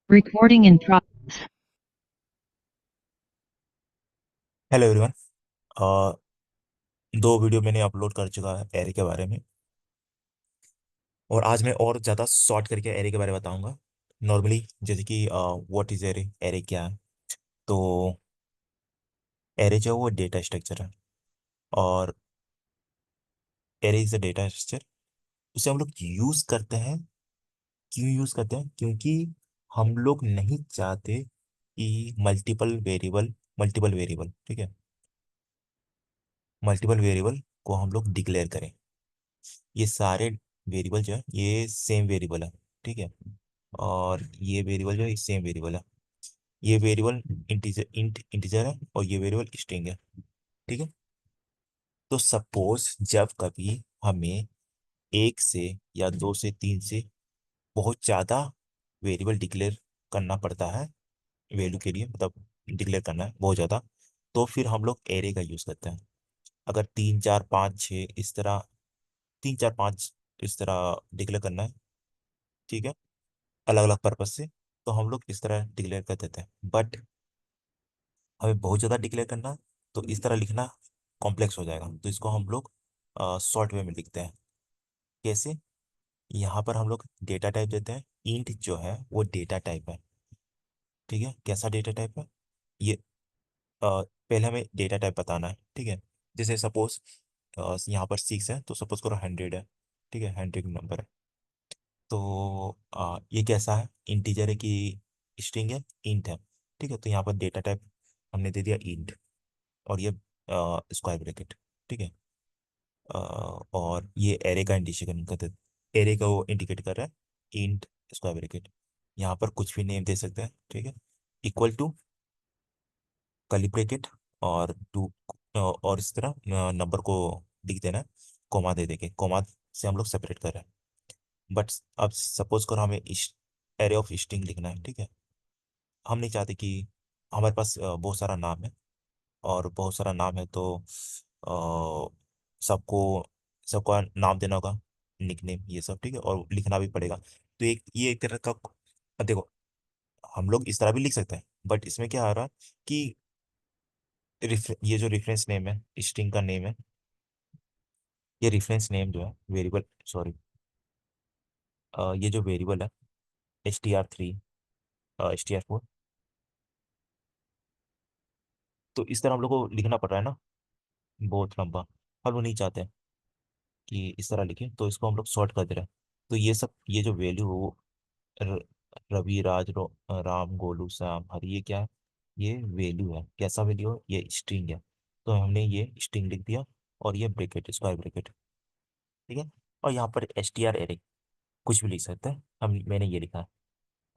Recording in progress. Hello everyone. दो video मैंने upload कर चुका है एरे के बारे में। और आज मैं और ज़्यादा शॉर्ट करके एरे के बारे में बताऊंगा। नॉर्मली जैसे कि व्हाट इज एरे, एरे क्या है। तो एरे जो है वो डेटा स्ट्रक्चर है। और array is a data structure. उसे हम लोग यूज़ करते हैं। क्यों यूज़ करते हैं? क्योंकि हम लोग नहीं चाहते कि मल्टीपल वेरिएबल, ठीक है, मल्टीपल वेरिएबल को हम लोग डिक्लेयर करें। ये सारे वेरिएबल जो है ये सेम वेरिएबल है, ठीक है। और ये वेरिएबल जो है सेम वेरिएबल है। ये वेरिएबल इंटीजर है और ये वेरिएबल स्ट्रिंग है, ठीक है। तो सपोज जब कभी हमें एक से या दो से तीन से बहुत ज़्यादा वेरिएबल डिक्लेयर करना पड़ता है वैल्यू के लिए, मतलब डिक्लेयर करना है बहुत ज़्यादा, तो फिर हम लोग एरे का यूज़ करते हैं। अगर तीन चार पाँच छः इस तरह, तीन चार पाँच इस तरह डिक्लेयर करना है, ठीक है, अलग अलग पर्पज से, तो हम लोग इस तरह डिक्लेयर कर देते हैं। बट हमें बहुत ज़्यादा डिक्लेयर करना है, तो इस तरह लिखना कॉम्प्लेक्स हो जाएगा, तो इसको हम लोग शॉर्ट वे में लिखते हैं। कैसे? यहाँ पर हम लोग डेटा टाइप देते हैं। इंट जो है वो डेटा टाइप है, ठीक है। कैसा डेटा टाइप है ये? पहले हमें डेटा टाइप बताना है, ठीक है। जैसे सपोज यहाँ पर 6 है, तो सपोज करो 100 है, ठीक है, 100 नंबर है। तो ये कैसा है? इंटीजर है कि स्ट्रिंग है? इंट है, ठीक है। तो यहाँ पर डेटा टाइप हमने दे दिया इंट। और ये स्क्वायर ब्रैकेट, ठीक है। और ये एरे का इंडिकेशन करते, एरे का वो इंडिकेट कर रहा है इंट स्क्वायर ब्रैकेट। यहाँ पर कुछ भी नेम दे सकते हैं, ठीक है। इक्वल टू कर्ली ब्रैकेट और टू, और इस तरह नंबर को लिख देना है, कोमा दे देके। कोमा से हम लोग सेपरेट कर रहे हैं। बट अब सपोज करो हमें एरे ऑफ स्ट्रिंग लिखना है, ठीक है। हम नहीं चाहते कि हमारे पास बहुत सारा नाम है, और बहुत सारा नाम है तो सबको सबको नाम देना होगा, निकनेम ये सब, ठीक है, और लिखना भी पड़ेगा। तो एक तरह का, अब देखो, हम लोग इस तरह भी लिख सकते हैं, बट इसमें क्या आ रहा है कि ये जो रेफरेंस नेम है, स्ट्रिंग का नेम है, ये रेफरेंस नेम जो है वेरिएबल, सॉरी, ये जो वेरिएबल है str3, str4, तो इस तरह हम लोग को लिखना पड़ रहा है ना, बहुत लंबा। हम लोग नहीं चाहते कि इस तरह लिखें, तो इसको हम लोग शॉर्ट कर दे रहे हैं। तो ये सब, ये जो वैल्यू है वो र- रवि, राम, गोलू, श्याम, हरि, ये क्या है? ये वैल्यू है। कैसा वैल्यू है? ये स्ट्रिंग है। तो हमने ये स्ट्रिंग लिख दिया, और ये ब्रैकेट, स्क्वायर ब्रैकेट, ठीक है। और यहाँ पर str एरे कुछ भी लिख सकते हैं, हम मैंने ये लिखा है।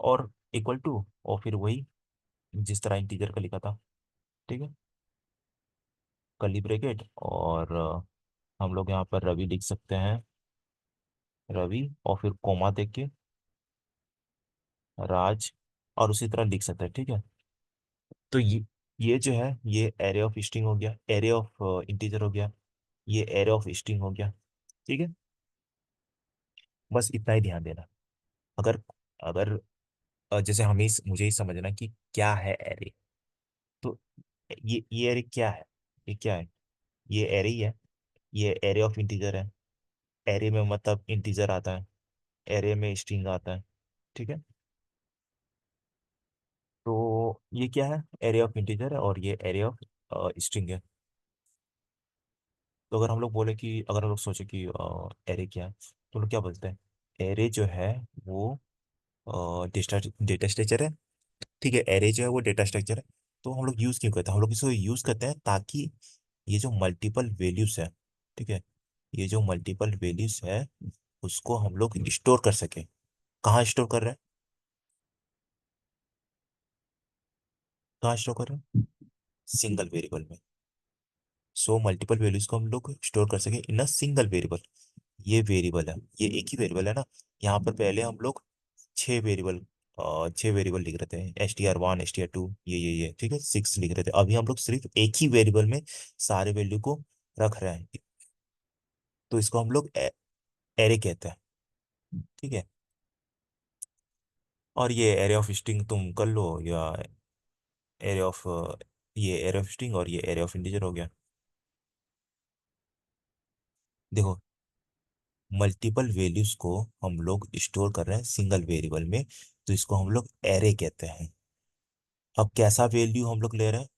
और इक्वल टू, और फिर वही जिस तरह इंटीजर का लिखा था, ठीक है, कर्ली ब्रैकेट। और हम लोग यहाँ पर रवि लिख सकते हैं, रवि, और फिर कोमा देख के राज, और उसी तरह लिख सकते हैं, ठीक है। तो ये जो है ये एरे ऑफ स्ट्रिंग हो गया, एरे ऑफ इंटीजर हो गया, ये एरे ऑफ स्ट्रिंग हो गया, ठीक है। बस इतना ही ध्यान देना। अगर अगर जैसे मुझे ही समझना कि क्या है एरे। तो ये एरे क्या है? ये क्या है? ये एरे ही है। ये एरे ऑफ इंटीजर है। एरे में मतलब इंटीजर आता है, एरे में स्ट्रिंग आता है, ठीक है। तो ये क्या है? एरे ऑफ इंटीजर है, और ये एरे ऑफ स्ट्रिंग है। तो अगर हम लोग बोले कि, अगर हम लोग सोचे कि एरे क्या है, तो लोग क्या बोलते हैं? एरे जो है वो डेटा डेटा स्ट्रक्चर है, ठीक है। एरे जो है वो डेटा स्ट्रक्चर है। तो हम लोग यूज़ क्यों करते हैं? हम लोग इसको यूज़ करते हैं ताकि ये जो मल्टीपल वैल्यूज है, ठीक है, ये जो मल्टीपल वैल्यूज है उसको हम लोग स्टोर कर सकें। कहाँ स्टोर कर रहे हैं? कहाँ स्टोर कर रहे हैं? सिंगल वेरिएबल में। सो मल्टीपल वैल्यूज को हम लोग स्टोर कर सकें इन अ सिंगल वेरिएबल। ये वेरिएबल है, ये एक ही वेरिएबल है ना। यहाँ पर पहले हम लोग छह वेरिएबल, 6 वेरिएबल लिख रहे थे, str1, str2, ये ठीक है, 6 लिख रहे थे। अभी हम लोग सिर्फ एक ही वेरिएबल में सारे वैल्यू को रख रहे हैं, तो इसको हम लोग एरे कहते हैं, ठीक है। और ये एरे ऑफ स्ट्रिंग तुम कर लो, या एरे ऑफ, ये एरे ऑफ स्ट्रिंग और ये एरे ऑफ इंटीजर हो गया। देखो, मल्टीपल वैल्यूज को हम लोग स्टोर कर रहे हैं सिंगल वेरिएबल में, तो इसको हम लोग एरे कहते हैं। अब कैसा वैल्यू हम लोग ले रहे हैं,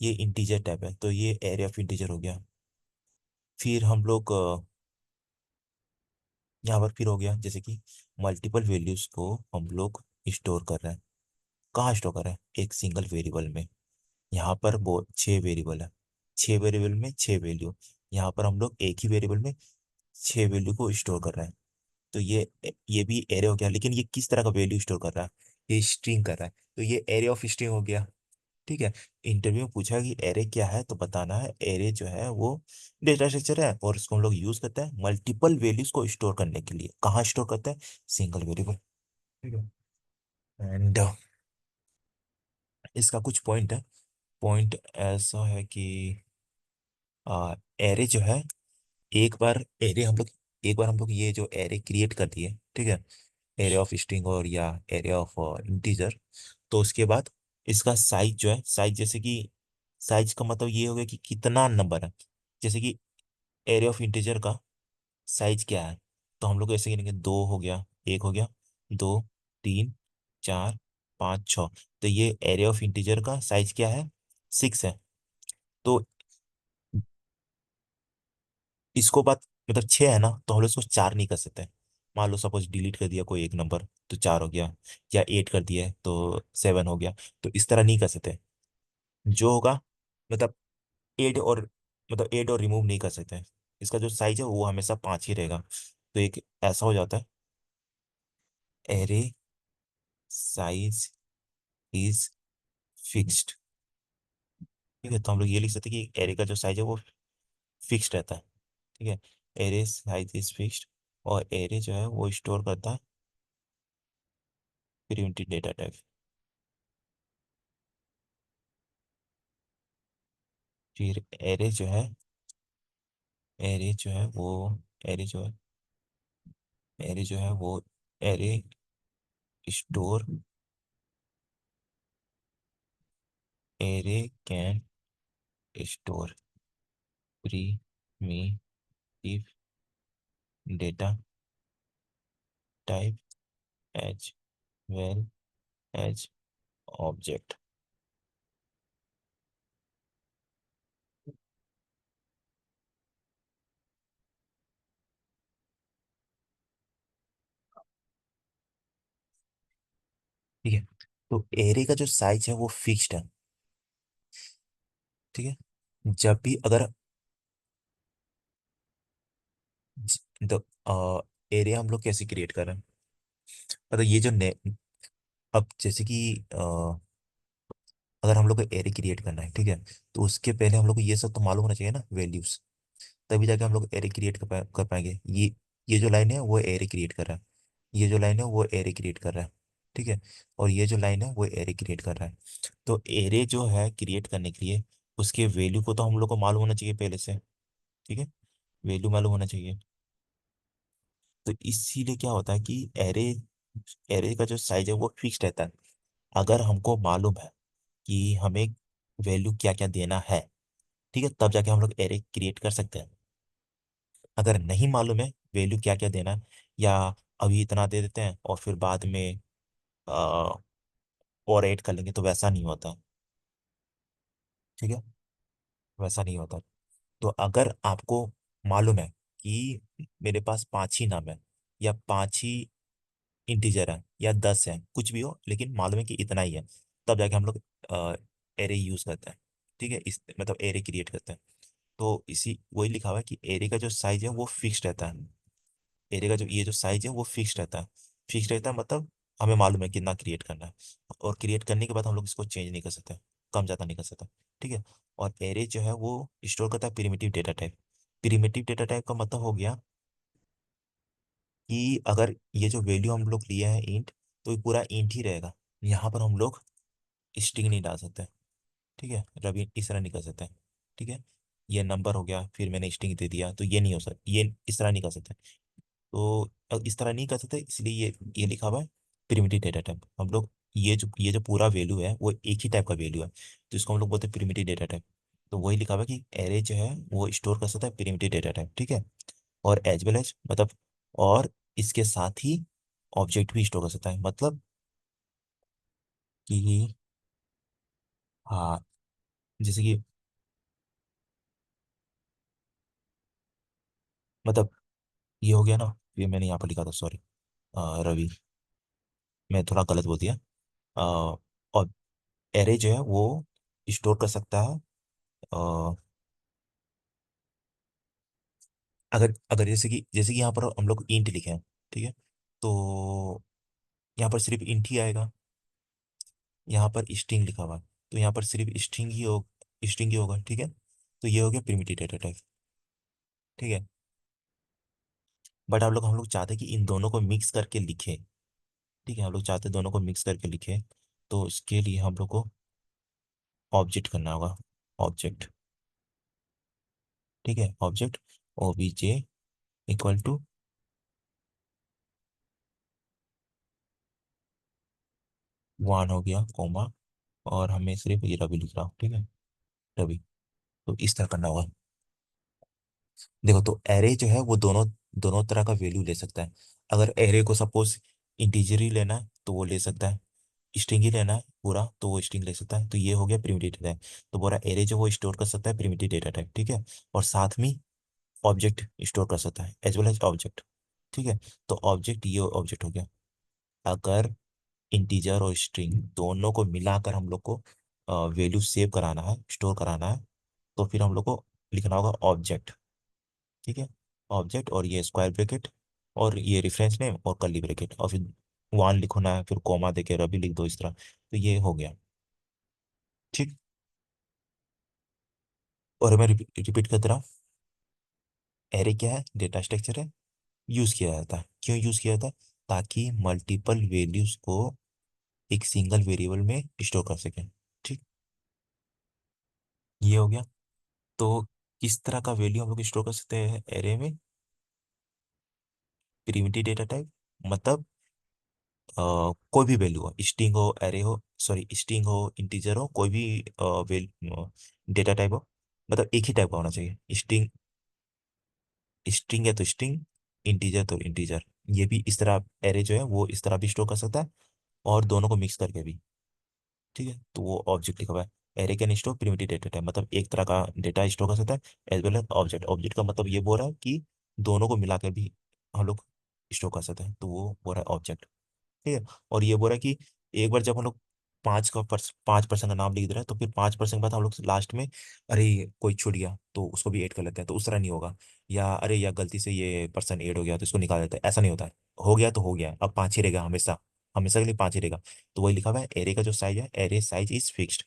ये इंटीजर टाइप है, तो ये एरे ऑफ इंटीजर हो गया। फिर हम लोग यहाँ पर फिर हो गया, जैसे कि मल्टीपल वैल्यूज को हम लोग स्टोर कर रहे हैं। कहाँ स्टोर कर रहे हैं, एक सिंगल वेरिएबल में। यहाँ पर वो 6 वेरिएबल है, 6 वेरिएबल में 6 वैल्यू। यहाँ पर हम लोग एक ही वेरिएबल में 6 वैल्यू को स्टोर कर रहे हैं। तो ये भी एरे हो गया, लेकिन ये किस तरह का वैल्यू स्टोर कर रहा है, ये स्ट्रिंग कर रहा है, तो ये एरे ऑफ स्ट्रिंग हो गया। ठीक है। इंटरव्यू में पूछा कि एरे क्या है, तो बताना है एरे जो है वो डेटा स्ट्रक्चर है, और इसको हम लोग यूज करते हैं मल्टीपल वैल्यूज को स्टोर करने के लिए। कहाँ स्टोर करते हैं, सिंगल वेरिएबल। ठीक है। एंड इसका कुछ पॉइंट है। पॉइंट ऐसा है कि एरे जो है, एक बार एरे हम लोग एक बार हम लोग ये जो एरे क्रिएट कर दिए, ठीक है, एरे ऑफ स्ट्रिंग और या एरे ऑफ इंटीजर, तो उसके बाद इसका साइज जो है, साइज जैसे कि साइज का मतलब ये हो गया कि कितना नंबर है। जैसे कि एरे ऑफ इंटीजर का साइज क्या है, तो हम लोग ऐसे गिनेंगे, दो हो गया, एक हो गया, दो, तीन, चार, पाँच, छ। तो ये एरे ऑफ इंटीजर का साइज क्या है, 6 है। तो इसको बात मतलब 6 है ना, तो हम लोग इसको 4 नहीं कर सकते। मान लो सपोज डिलीट कर दिया कोई एक नंबर, तो 4 हो गया, या 8 कर दिया है, तो 7 हो गया। तो इस तरह नहीं कर सकते। जो होगा, मतलब 8 और, मतलब 8 और रिमूव नहीं कर सकते। इसका जो साइज है वो हमेशा 5 ही रहेगा। तो एक ऐसा हो जाता है, एरे साइज इज फिक्स्ड। ठीक है, तो हम लोग ये लिख सकते हैं कि एरे का जो साइज है वो फिक्स्ड रहता है। ठीक है, एरे साइज इज फिक्स्ड। और एरे जो है वो स्टोर करता है प्रिमिटिव डेटा टाइप। फिर एरे जो है वो एरे जो है एरे जो है वो array store array can store primitive data type as well as object. ठीक है, तो एरे का जो साइज है वो फिक्स्ड है। ठीक है, जब भी अगर द एरिया हम लोग कैसे क्रिएट कर रहे हैं, मतलब ये जो ने अब जैसे कि अगर हम लोग को एरे क्रिएट करना है, ठीक है, तो उसके पहले हम लोग को ये सब तो मालूम होना चाहिए ना, वैल्यूज। तभी जाके हम लोग एरे क्रिएट कर पाएंगे। ये जो लाइन है वो एरे क्रिएट कर रहा है, ये जो लाइन है वो एरे क्रिएट कर रहा है। ठीक है, और ये जो लाइन है वो एरे क्रिएट कर रहा है। तो एरे जो है क्रिएट करने के लिए उसके वैल्यू को तो हम लोग को मालूम होना चाहिए पहले से। ठीक है, वैल्यू मालूम होना चाहिए। तो इसीलिए क्या होता है कि एरे एरे का जो साइज है वो फिक्स रहता है। अगर हमको मालूम है कि हमें वैल्यू क्या क्या देना है, ठीक है, तब जाके हम लोग एरे क्रिएट कर सकते हैं। अगर नहीं मालूम है वैल्यू क्या क्या देना है, या अभी इतना दे देते हैं और फिर बाद में आ, और ऐड कर लेंगे, तो वैसा नहीं होता। ठीक है, वैसा नहीं होता। तो अगर आपको मालूम है कि मेरे पास 5 ही नाम है, या 5 ही इंटीजर है, या 10 है, कुछ भी हो, लेकिन मालूम है कि इतना ही है, तब जाके हम लोग एरे यूज करते हैं। ठीक है, इस मतलब एरे क्रिएट करते हैं। तो इसी वही लिखा हुआ है कि एरे का जो साइज है वो फिक्स रहता है। एरे का जो ये जो साइज है वो फिक्स रहता है। फिक्स रहता है मतलब हमें मालूम है कितना क्रिएट करना है, और क्रिएट करने के बाद हम लोग इसको चेंज नहीं कर सकते, कम ज़्यादा नहीं कर सकते। ठीक है, और एरे जो है वो स्टोर करता है primitive data type. Primitive data type का मतलब हो गया कि अगर ये जो वैल्यू हम लोग लिए हैं इंट, तो ये पूरा इंट ही रहेगा। यहाँ पर हम लोग स्ट्रिंग नहीं डाल सकते। ठीक है, रवि इस तरह नहीं कर सकते। ठीक है, ये नंबर हो गया, फिर मैंने स्ट्रिंग दे दिया, तो ये नहीं हो सकता, ये इस तरह नहीं कर सकते। तो इस तरह नहीं कर सकते, इसलिए ये लिखा हुआ है प्रिमिटिव डेटा टाइप हम लोग, ये जो पूरा वैल्यू है वो एक ही टाइप का वैल्यू है, तो इसको हम लोग बोलते हैं प्रिमिटिव डेटा टाइप। तो वही लिखा हुआ है कि एरे जो है वो स्टोर कर सकता है प्रिमिटिव डेटा टाइप, ठीक है। और एज वेल एज मतलब, और इसके साथ ही ऑब्जेक्ट भी स्टोर कर सकता है, मतलब कि हाँ, जैसे कि मतलब ये हो गया ना, ये मैंने यहाँ पर लिखा था, सॉरी रवि, मैं थोड़ा गलत बोल दिया। और एरे जो है वो स्टोर कर सकता है, अ, अगर अगर जैसे कि यहाँ पर हम लोग इंट लिखे हैं, ठीक है, तो यहाँ पर सिर्फ इंट ही आएगा। यहाँ पर स्ट्रिंग लिखा हुआ है, तो यहाँ पर सिर्फ स्ट्रिंग ही होगा, ठीक है। तो ये हो गया प्रिमिटिव डेटा टाइप, ठीक है। बट हम लोग चाहते हैं कि इन दोनों को मिक्स करके लिखें, ठीक है, हम लोग चाहते हैं दोनों को मिक्स करके लिखें। तो इसके लिए हम लोग को ऑब्जेक्ट करना होगा, ऑब्जेक्ट, ठीक है, ऑब्जेक्ट ओबीजे इक्वल टू 1 हो गया कोमा, और हमें सिर्फ ये रवि लिख रहा हूँ, ठीक है, रवि। तो इस तरह करना होगा। देखो, तो एरे जो है वो दोनों दोनों तरह का वैल्यू ले सकता है। अगर एरे को सपोज इंटीजर ही लेना है तो वो ले सकता है, स्ट्रिंग ही लेना है पूरा तो वो स्ट्रिंग ले सकता है। तो ये हो गया प्रिमिटिव डेटा टाइप। तो बोला एरे जो वो स्टोर कर सकता है प्रिमिटिव डेटा टाइप, ठीक है, और साथ में ऑब्जेक्ट स्टोर कर सकता है एज वेल एज ऑब्जेक्ट, ठीक है। तो ऑब्जेक्ट, ये ऑब्जेक्ट हो गया। अगर इंटीजर और स्ट्रिंग दोनों को मिलाकर हम लोग को वैल्यू सेव कराना है, स्टोर कराना है, तो फिर हम लोग को लिखना होगा ऑब्जेक्ट, ठीक है, ऑब्जेक्ट, और ये स्क्वायर ब्रैकेट, और ये रेफरेंस नेम और कर्ली ब्रैकेट, और फिर 1 लिखना है, फिर कॉमा देके रवि लिख दो, इस तरह। तो ये हो गया, ठीक। और मैं रिपीट करता रहा हूँ, एरे क्या है, डेटा स्ट्रक्चर है, यूज किया जाता है, क्यों यूज किया जाता है, ताकि मल्टीपल वैल्यूज को एक सिंगल वेरिएबल में स्टोर कर सकें, ठीक। ये हो गया। तो किस तरह का वैल्यू हम लोग स्टोर कर सकते हैं एरे में, प्रिमिटिव डेटा टाइप, मतलब कोई भी वैल्यू हो, स्ट्रिंग हो, एरे हो, सॉरी स्ट्रिंग हो, इंटीजर हो, कोई भी डेटा टाइप हो, मतलब एक ही टाइप का होना चाहिए। स्ट्रिंग, स्ट्रिंग है तो स्ट्रिंग, इंटीजर तो इंटीजर। ये भी इस तरह, एरे जो है वो इस तरह भी स्टोर कर सकता है, और दोनों को मिक्स करके भी, ठीक है। तो वो ऑब्जेक्ट लिखा हुआ है, array can store primitive data type, मतलब एक तरह का डेटा स्टोर कर सकता है, as well as object. Object का मतलब ये बोल रहा है कि दोनों को मिला के भी हम लोग स्टोर कर सकते हैं, तो वो बोल रहा है ऑब्जेक्ट, ठीक है। और ये बोल रहा है कि एक बार जब हम लोग 5% का नाम लिख दे रहे हैं, तो फिर 5% के बाद हम लोग लास्ट में, अरे कोई छूट गया तो उसको भी ऐड कर लेते हैं, तो उस तरह नहीं होगा। या अरे या गलती से ये पर्सन ऐड हो गया तो इसको निकाल देते हैं, ऐसा नहीं होता है। हो गया तो हो गया, अब 5 ही रहेगा हमेशा, हमेशा के लिए 5 ही रहेगा। तो वही लिखा हुआ है, एरे का जो साइज है, array size is fixed.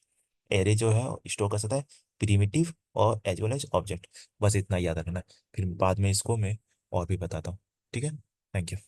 Array जो है स्टोर कर सकता है प्रीमिटिव और एज वेल एज ऑब्जेक्ट। बस इतना याद रखना है, फिर बाद में इसको मैं और भी बताता हूँ, ठीक है। Thank you.